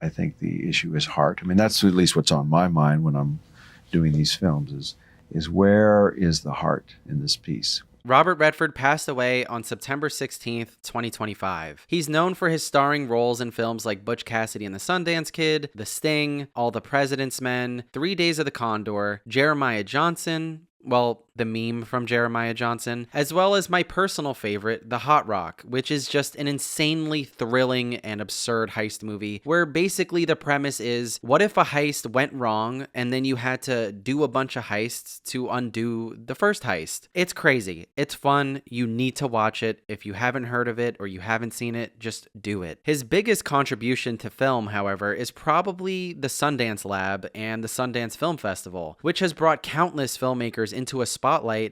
I think the issue is heart. I mean, that's at least what's on my mind when I'm doing these films is where is the heart in this piece? Robert Redford passed away on September 16th, 2025. He's known for his starring roles in films like Butch Cassidy and the Sundance Kid, The Sting, All the President's Men, 3 Days of the Condor, Jeremiah Johnson, well, the meme from Jeremiah Johnson, as well as my personal favorite, The Hot Rock, which is just an insanely thrilling and absurd heist movie where basically the premise is, what if a heist went wrong and then you had to do a bunch of heists to undo the first heist? It's crazy. It's fun. You need to watch it. If you haven't heard of it or you haven't seen it, just do it. His biggest contribution to film, however, is probably the Sundance Lab and the Sundance Film Festival, which has brought countless filmmakers into a spotlight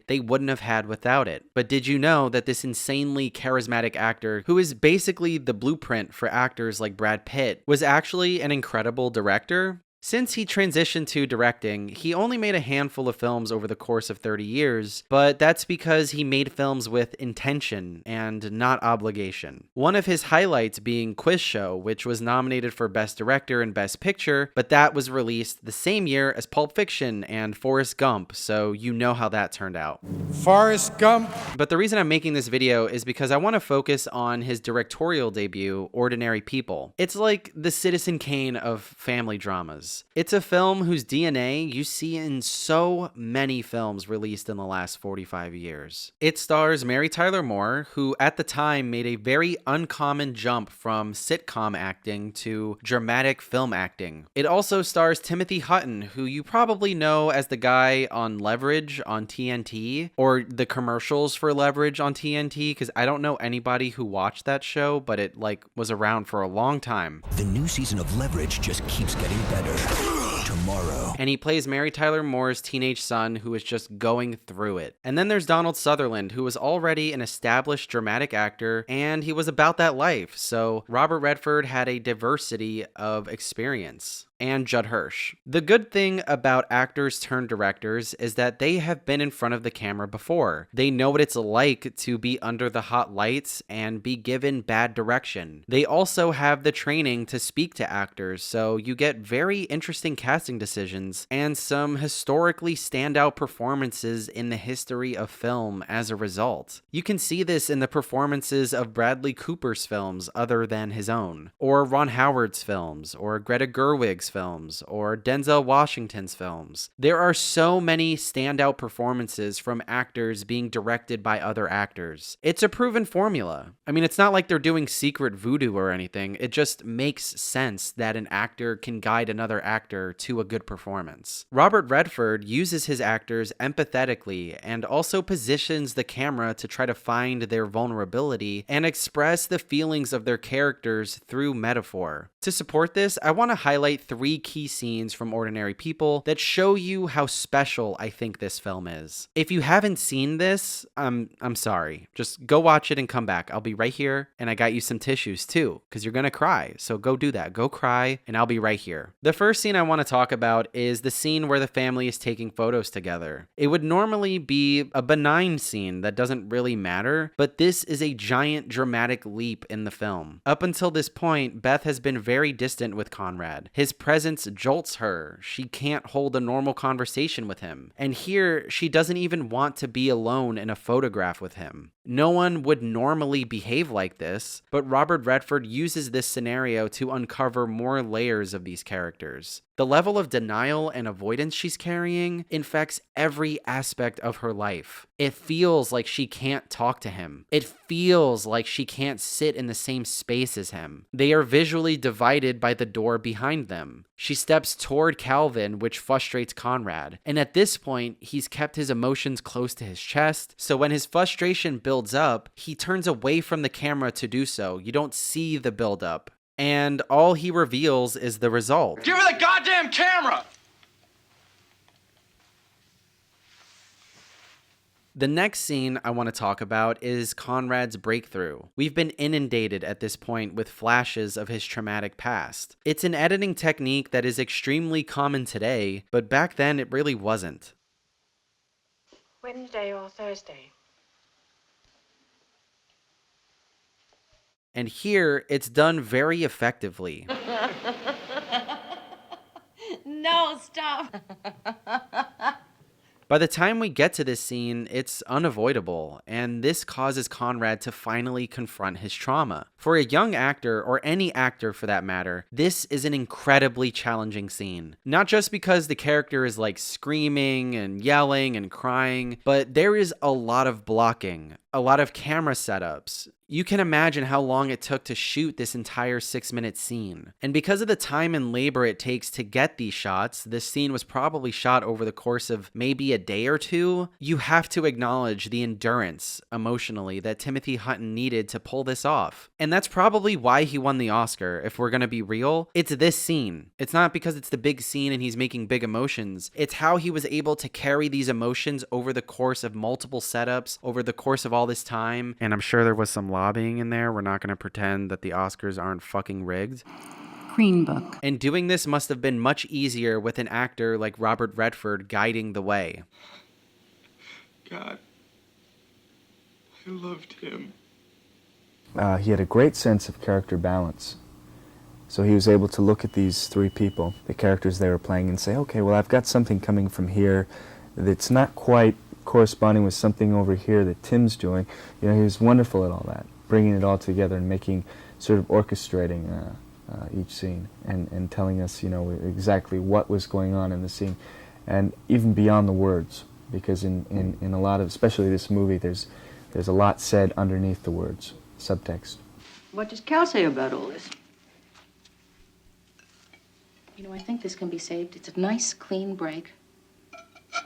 they wouldn't have had without it. But did you know that this insanely charismatic actor, who is basically the blueprint for actors like Brad Pitt, was actually an incredible director? Since he transitioned to directing, he only made a handful of films over the course of 30 years, but that's because he made films with intention and not obligation. One of his highlights being Quiz Show, which was nominated for Best Director and Best Picture, but that was released the same year as Pulp Fiction and Forrest Gump, so you know how that turned out. Forrest Gump. But the reason I'm making this video is because I want to focus on his directorial debut, Ordinary People. It's like the Citizen Kane of family dramas. It's a film whose DNA you see in so many films released in the last 45 years. It stars Mary Tyler Moore, who at the time made a very uncommon jump from sitcom acting to dramatic film acting. It also stars Timothy Hutton, who you probably know as the guy on Leverage on TNT, or the commercials for Leverage on TNT, because I don't know anybody who watched that show, but it was around for a long time. The new season of Leverage just keeps getting better. Tomorrow. And he plays Mary Tyler Moore's teenage son who is just going through it. And then there's Donald Sutherland, who was already an established dramatic actor, and he was about that life. So Robert Redford had a diversity of experience. And Judd Hirsch. The good thing about actors turned directors is that they have been in front of the camera before. They know what it's like to be under the hot lights and be given bad direction. They also have the training to speak to actors, so you get very interesting casting decisions and some historically standout performances in the history of film as a result. You can see this in the performances of Bradley Cooper's films other than his own, or Ron Howard's films, or Greta Gerwig's films, or Denzel Washington's films. There are so many standout performances from actors being directed by other actors. It's a proven formula. I mean, it's not like they're doing secret voodoo or anything. It just makes sense that an actor can guide another actor to a good performance. Robert Redford uses his actors empathetically and also positions the camera to try to find their vulnerability and express the feelings of their characters through metaphor. To support this, I want to highlight 3 key scenes from Ordinary People that show you how special I think this film is. If you haven't seen this, I'm sorry. Just go watch it and come back. I'll be right here, and I got you some tissues too, because you're gonna cry. So go do that. Go cry, and I'll be right here. The first scene I want to talk about is the scene where the family is taking photos together. It would normally be a benign scene that doesn't really matter, but this is a giant dramatic leap in the film. Up until this point, Beth has been very distant with Conrad. His presence jolts her. She can't hold a normal conversation with him. And here, she doesn't even want to be alone in a photograph with him. No one would normally behave like this, but Robert Redford uses this scenario to uncover more layers of these characters. The level of denial and avoidance she's carrying infects every aspect of her life. It feels like she can't talk to him. It feels like she can't sit in the same space as him. They are visually divided by the door behind them. She steps toward Calvin, which frustrates Conrad. And at this point, he's kept his emotions close to his chest. So when his frustration builds up, he turns away from the camera to do so. You don't see the buildup. And all he reveals is the result. Give her the goddamn camera! The next scene I want to talk about is Conrad's breakthrough. We've been inundated at this point with flashes of his traumatic past. It's an editing technique that is extremely common today, but back then it really wasn't. Wednesday or Thursday? And here, it's done very effectively. stop. By the time we get to this scene, it's unavoidable, and this causes Conrad to finally confront his trauma. For a young actor, or any actor for that matter, this is an incredibly challenging scene. Not just because the character is like screaming and yelling and crying, but there is a lot of blocking, a lot of camera setups. You can imagine how long it took to shoot this entire 6-minute scene. And because of the time and labor it takes to get these shots, this scene was probably shot over the course of maybe a day or two. You have to acknowledge the endurance emotionally that Timothy Hutton needed to pull this off. And that's probably why he won the Oscar, if we're gonna be real. It's this scene. It's not because it's the big scene and he's making big emotions. It's how he was able to carry these emotions over the course of multiple setups, over the course of all this time. And I'm sure there was some lobbying in there. We're not going to pretend that the Oscars aren't fucking rigged. Green Book. And doing this must have been much easier with an actor like Robert Redford guiding the way. God, I loved him. He had a great sense of character balance. So he was able to look at these three people, the characters they were playing, and say, okay, well, I've got something coming from here that's not quite corresponding with something over here that Tim's doing. You know, he was wonderful at all that, bringing it all together and making, sort of orchestrating each scene and telling us, you know, exactly what was going on in the scene, and even beyond the words, because in a lot of, especially this movie, there's a lot said underneath the words, subtext. What does Cal say about all this? You know, I think this can be saved. It's a nice, clean break.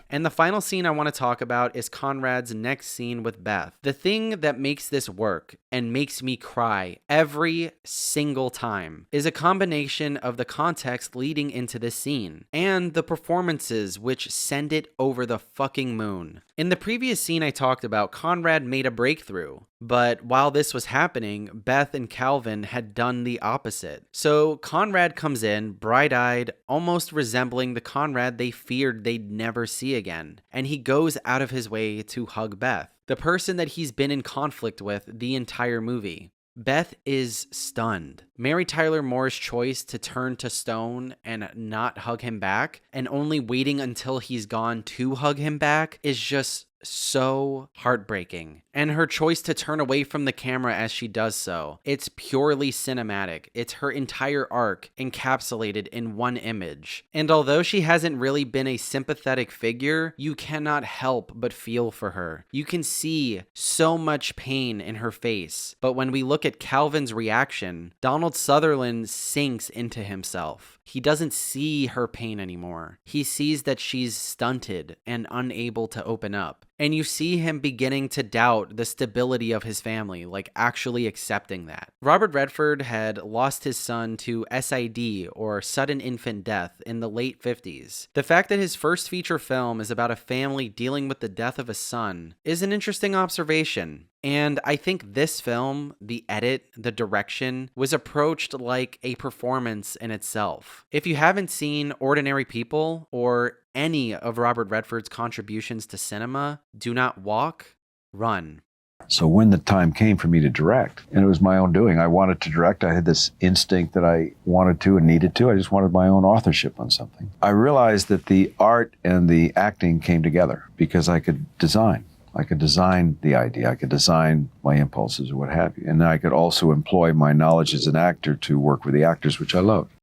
And the final scene I want to talk about is Conrad's next scene with Beth. The thing that makes this work and makes me cry every single time is a combination of the context leading into this scene and the performances which send it over the fucking moon. In the previous scene I talked about, Conrad made a breakthrough. But while this was happening, Beth and Calvin had done the opposite. So Conrad comes in, bright-eyed, almost resembling the Conrad they feared they'd never see again. And he goes out of his way to hug Beth, the person that he's been in conflict with the entire movie. Beth is stunned. Mary Tyler Moore's choice to turn to stone and not hug him back, and only waiting until he's gone to hug him back, is just so heartbreaking. And her choice to turn away from the camera as she does so, it's purely cinematic. It's her entire arc encapsulated in one image. And although she hasn't really been a sympathetic figure, you cannot help but feel for her. You can see so much pain in her face. But when we look at Calvin's reaction, Donald Sutherland sinks into himself. He doesn't see her pain anymore. He sees that she's stunted and unable to open up. And you see him beginning to doubt the stability of his family, like actually accepting that. Robert Redford had lost his son to SID, or sudden infant death, in the late 50s. The fact that his first feature film is about a family dealing with the death of a son is an interesting observation. And I think this film, the edit, the direction, was approached like a performance in itself. If you haven't seen Ordinary People or any of Robert Redford's contributions to cinema, do not walk, run. So when the time came for me to direct, and it was my own doing, I wanted to direct. I had this instinct that I wanted to and needed to. I just wanted my own authorship on something. I realized that the art and the acting came together because I could design. I could design the idea. I could design my impulses or what have you. And I could also employ my knowledge as an actor to work with the actors, which I loved.